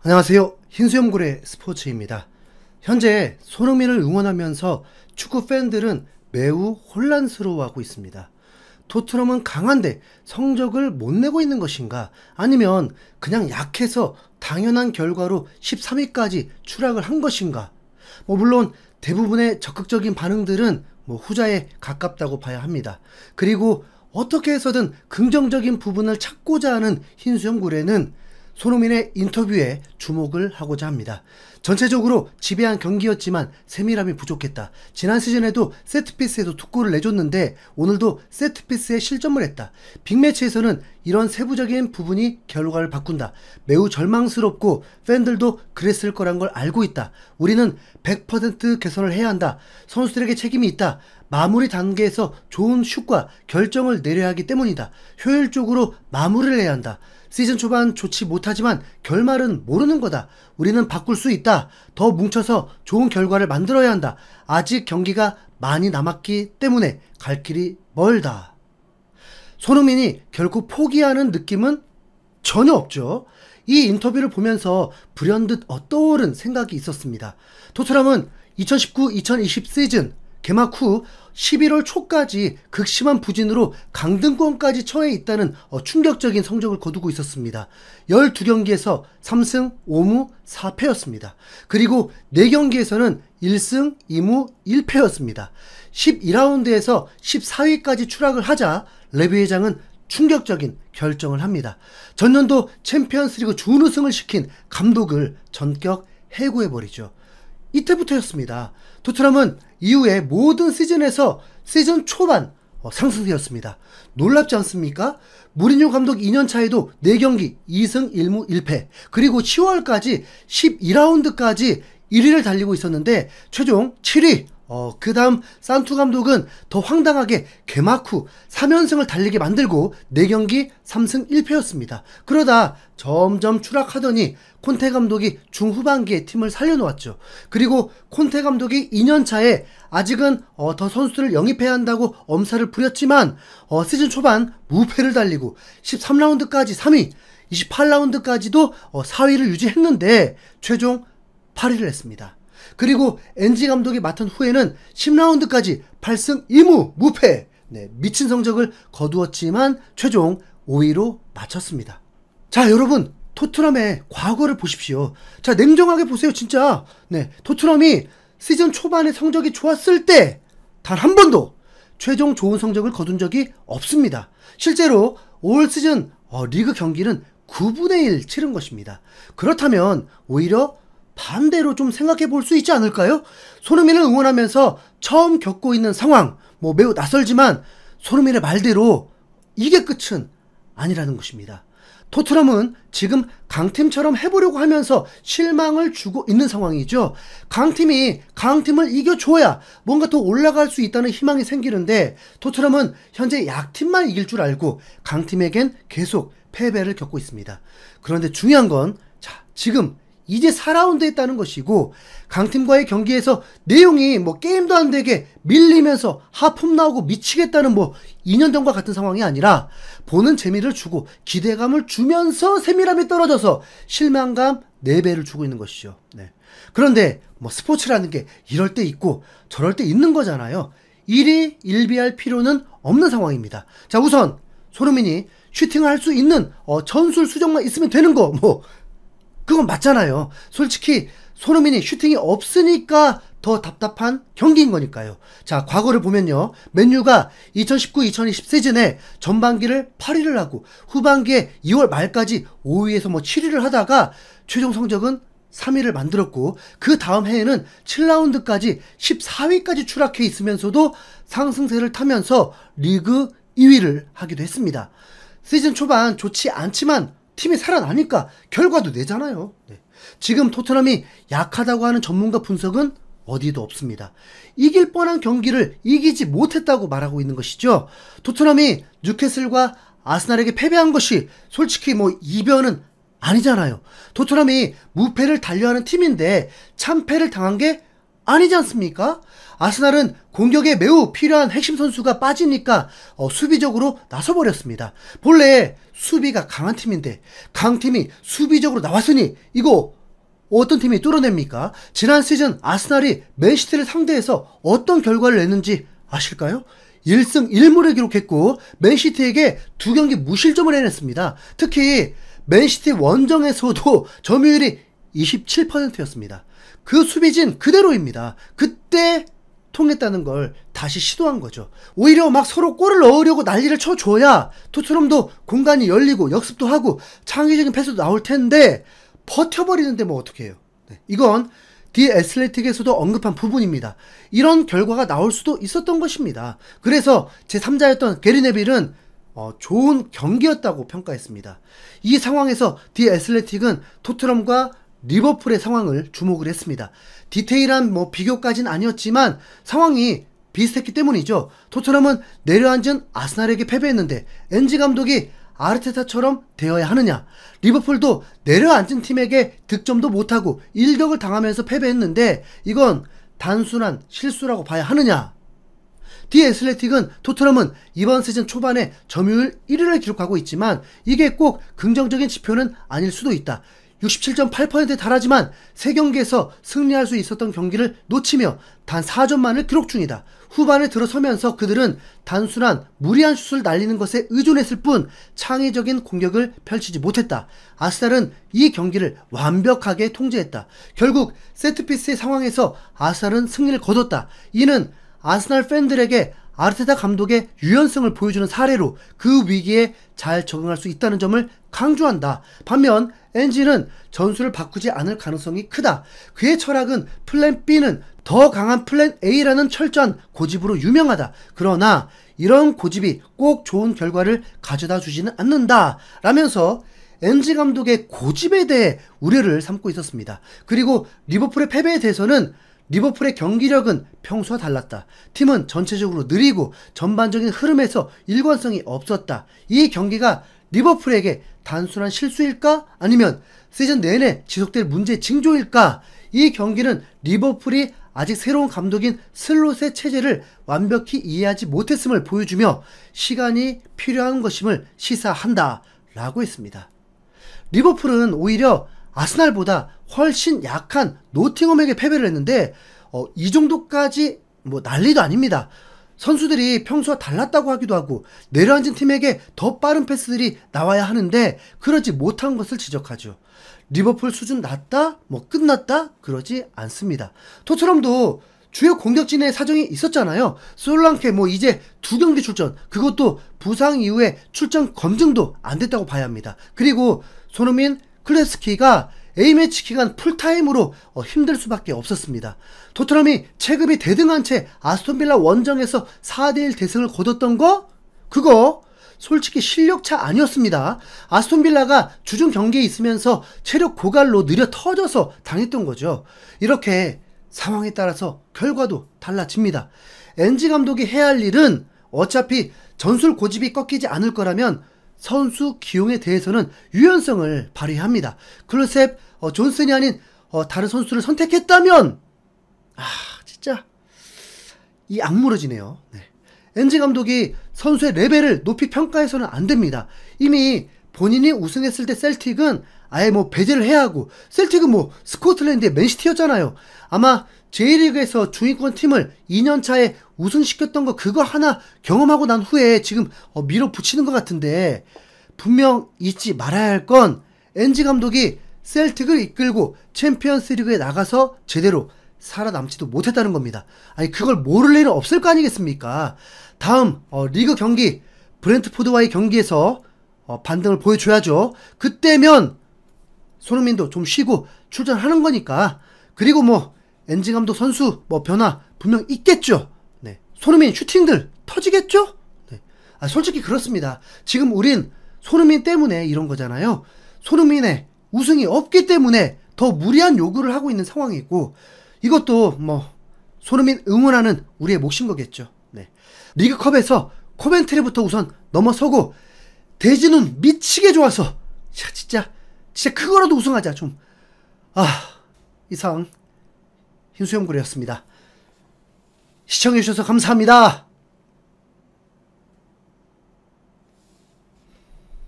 안녕하세요. 흰수염고래 스포츠입니다. 현재 손흥민을 응원하면서 축구 팬들은 매우 혼란스러워하고 있습니다. 토트넘은 강한데 성적을 못 내고 있는 것인가? 아니면 그냥 약해서 당연한 결과로 13위까지 추락을 한 것인가? 물론 대부분의 적극적인 반응들은 후자에 가깝다고 봐야 합니다. 그리고 어떻게 해서든 긍정적인 부분을 찾고자 하는 흰수염고래는 손흥민의 인터뷰에 주목을 하고자 합니다. 전체적으로 지배한 경기였지만 세밀함이 부족했다. 지난 시즌에도 세트피스에도 2골을 내줬는데 오늘도 세트피스에 실점을 했다. 빅매치에서는 이런 세부적인 부분이 결과를 바꾼다. 매우 절망스럽고 팬들도 그랬을 거란 걸 알고 있다. 우리는 100% 개선을 해야 한다. 선수들에게 책임이 있다. 마무리 단계에서 좋은 슛과 결정을 내려야 하기 때문이다. 효율적으로 마무리를 해야 한다. 시즌 초반 좋지 못하지만 결말은 모르는 거다. 우리는 바꿀 수 있다. 더 뭉쳐서 좋은 결과를 만들어야 한다. 아직 경기가 많이 남았기 때문에 갈 길이 멀다. 손흥민이 결코 포기하는 느낌은 전혀 없죠. 이 인터뷰를 보면서 불현듯 떠오른 생각이 있었습니다. 토트넘은 2019-2020 시즌 개막 후 11월 초까지 극심한 부진으로 강등권까지 처해 있다는 충격적인 성적을 거두고 있었습니다. 12경기에서 3승 5무 4패였습니다. 그리고 4경기에서는 1승 2무 1패였습니다. 12라운드에서 14위까지 추락을 하자 레비 회장은 충격적인 결정을 합니다. 전년도 챔피언스리그 준우승을 시킨 감독을 전격 해고해버리죠. 이때부터였습니다. 토트넘은 이후에 모든 시즌에서 시즌 초반 상승세였습니다. 놀랍지 않습니까? 무리뉴 감독 2년차에도 4경기 2승 1무 1패 그리고 10월까지 12라운드까지 1위를 달리고 있었는데 최종 7위 그 다음 산투 감독은 더 황당하게 개막 후 3연승을 달리게 만들고 4경기 3승 1패였습니다. 그러다 점점 추락하더니 콘테 감독이 중후반기에 팀을 살려놓았죠. 그리고 콘테 감독이 2년차에 아직은 더 선수들을 영입해야 한다고 엄살을 부렸지만 시즌 초반 무패를 달리고 13라운드까지 3위 28라운드까지도 4위를 유지했는데 최종 8위를 했습니다. 그리고 엔지 감독이 맡은 후에는 10라운드까지 8승 2무 무패 미친 성적을 거두었지만 최종 5위로 마쳤습니다. 자, 여러분 토트넘의 과거를 보십시오. 자, 냉정하게 보세요. 진짜 토트넘이 시즌 초반에 성적이 좋았을 때 단 한 번도 최종 좋은 성적을 거둔 적이 없습니다. 실제로 올 시즌 리그 경기는 9분의 1 치른 것입니다. 그렇다면 오히려 반대로 좀 생각해 볼 수 있지 않을까요? 손흥민을 응원하면서 처음 겪고 있는 상황 매우 낯설지만 손흥민의 말대로 이게 끝은 아니라는 것입니다. 토트넘은 지금 강팀처럼 해보려고 하면서 실망을 주고 있는 상황이죠. 강팀이 강팀을 이겨줘야 뭔가 더 올라갈 수 있다는 희망이 생기는데 토트넘은 현재 약팀만 이길 줄 알고 강팀에겐 계속 패배를 겪고 있습니다. 그런데 중요한 건 지금 이제 4라운드에 있다는 것이고 강팀과의 경기에서 내용이 게임도 안 되게 밀리면서 하품 나오고 미치겠다는 2년 전과 같은 상황이 아니라 보는 재미를 주고 기대감을 주면서 세밀함이 떨어져서 실망감 4배를 주고 있는 것이죠. 그런데 스포츠라는 게 이럴 때 있고 저럴 때 있는 거잖아요. 일이 일비할 필요는 없는 상황입니다. 자, 우선 손흥민이 슈팅을 할 수 있는 전술 수정만 있으면 되는 거 그건 맞잖아요. 솔직히 손흥민이 슈팅이 없으니까 더 답답한 경기인 거니까요. 자, 과거를 보면요. 맨유가 2019-2020 시즌에 전반기를 8위를 하고 후반기에 2월 말까지 5위에서 7위를 하다가 최종 성적은 3위를 만들었고 그 다음 해에는 7라운드까지 14위까지 추락해 있으면서도 상승세를 타면서 리그 2위를 하기도 했습니다. 시즌 초반 좋지 않지만 팀이 살아나니까 결과도 내잖아요. 지금 토트넘이 약하다고 하는 전문가 분석은 어디도 없습니다. 이길 뻔한 경기를 이기지 못했다고 말하고 있는 것이죠. 토트넘이 뉴캐슬과 아스날에게 패배한 것이 솔직히 이변은 아니잖아요. 토트넘이 무패를 달려하는 팀인데 참패를 당한 게 아니지 않습니까? 아스날은 공격에 매우 필요한 핵심 선수가 빠지니까 수비적으로 나서버렸습니다. 본래 수비가 강한 팀인데 강팀이 수비적으로 나왔으니 이거 어떤 팀이 뚫어냅니까? 지난 시즌 아스날이 맨시티를 상대해서 어떤 결과를 냈는지 아실까요? 1승 1무를 기록했고 맨시티에게 2경기 무실점을 해냈습니다. 특히 맨시티 원정에서도 점유율이 27%였습니다. 그 수비진 그대로입니다. 그때 통했다는 걸 다시 시도한 거죠. 오히려 막 서로 골을 넣으려고 난리를 쳐줘야 토트넘도 공간이 열리고 역습도 하고 창의적인 패스도 나올 텐데 버텨버리는데 뭐 어떻게 해요. 네, 이건 디 애슬레틱에서도 언급한 부분입니다. 이런 결과가 나올 수도 있었던 것입니다. 그래서 제3자였던 게리 네빌은 좋은 경기였다고 평가했습니다. 이 상황에서 디 애슬레틱은 토트넘과 리버풀의 상황을 주목을 했습니다. 디테일한 비교까지는 아니었지만 상황이 비슷했기 때문이죠. 토트넘은 내려앉은 아스날에게 패배했는데 엔지 감독이 아르테타처럼 되어야 하느냐, 리버풀도 내려앉은 팀에게 득점도 못하고 일격을 당하면서 패배했는데 이건 단순한 실수라고 봐야 하느냐. 디 애슬레틱은 토트넘은 이번 시즌 초반에 점유율 1위를 기록하고 있지만 이게 꼭 긍정적인 지표는 아닐 수도 있다. 67.8%에 달하지만 3경기에서 승리할 수 있었던 경기를 놓치며 단 4점만을 기록 중이다. 후반에 들어서면서 그들은 단순한 무리한 슛을 날리는 것에 의존했을 뿐 창의적인 공격을 펼치지 못했다. 아스날은 이 경기를 완벽하게 통제했다. 결국 세트피스의 상황에서 아스날은 승리를 거뒀다. 이는 아스날 팬들에게 아르테타 감독의 유연성을 보여주는 사례로 그 위기에 잘 적응할 수 있다는 점을 강조한다. 반면 엔지는 전술을 바꾸지 않을 가능성이 크다. 그의 철학은 플랜 B는 더 강한 플랜 A라는 철저한 고집으로 유명하다. 그러나 이런 고집이 꼭 좋은 결과를 가져다 주지는 않는다. 라면서 엔지 감독의 고집에 대해 우려를 삼고 있었습니다. 그리고 리버풀의 패배에 대해서는 리버풀의 경기력은 평소와 달랐다. 팀은 전체적으로 느리고 전반적인 흐름에서 일관성이 없었다. 이 경기가 리버풀에게 단순한 실수일까? 아니면 시즌 내내 지속될 문제의 징조일까? 이 경기는 리버풀이 아직 새로운 감독인 슬롯의 체제를 완벽히 이해하지 못했음을 보여주며 시간이 필요한 것임을 시사한다. 라고 했습니다. 리버풀은 오히려 아스날보다 훨씬 약한 노팅엄에게 패배를 했는데 이 정도까지 난리도 아닙니다. 선수들이 평소와 달랐다고 하기도 하고 내려앉은 팀에게 더 빠른 패스들이 나와야 하는데 그러지 못한 것을 지적하죠. 리버풀 수준 낮다? 끝났다? 그러지 않습니다. 토트넘도 주요 공격진에 사정이 있었잖아요. 솔랑케 이제 2경기 출전, 그것도 부상 이후에 출전 검증도 안 됐다고 봐야 합니다. 그리고 손흥민, 클레스키가 A매치 기간 풀타임으로 힘들 수밖에 없었습니다. 토트넘이 체급이 대등한 채 아스톤빌라 원정에서 4대1 대승을 거뒀던 거? 그거 솔직히 실력차 아니었습니다. 아스톤빌라가 주중 경기에 있으면서 체력 고갈로 느려 터져서 당했던 거죠. 이렇게 상황에 따라서 결과도 달라집니다. 엔지 감독이 해야 할 일은 어차피 전술 고집이 꺾이지 않을 거라면 선수 기용에 대해서는 유연성을 발휘합니다. 클로셉, 존슨이 아닌 다른 선수를 선택했다면 진짜 이 악물어지네요. 네. 엔지 감독이 선수의 레벨을 높이 평가해서는 안 됩니다. 이미 본인이 우승했을 때 셀틱은 아예 배제를 해야 하고, 셀틱은 스코틀랜드의 맨시티였잖아요. 아마 J리그에서 중위권 팀을 2년차에 우승시켰던 거 그거 하나 경험하고 난 후에 지금 밀어붙이는 것 같은데, 분명 잊지 말아야 할 건 엔지 감독이 셀틱을 이끌고 챔피언스 리그에 나가서 제대로 살아남지도 못했다는 겁니다. 아니 그걸 모를 일은 없을 거 아니겠습니까? 다음 리그 경기 브렌트포드와의 경기에서 반등을 보여줘야죠. 그때면 손흥민도 좀 쉬고 출전하는 거니까. 그리고 엔지 감독 선수 변화 분명 있겠죠. 네. 손흥민 슈팅들 터지겠죠? 네. 솔직히 그렇습니다. 지금 우린 손흥민 때문에 이런 거잖아요. 손흥민의 우승이 없기 때문에 더 무리한 요구를 하고 있는 상황이고, 이것도 손흥민 응원하는 우리의 몫인 거겠죠. 네. 리그컵에서 코벤트리부터 우선 넘어서고 대진은 미치게 좋아서 진짜 그거라도 우승하자 좀. 이상 흰수염고래였습니다. 시청해주셔서 감사합니다.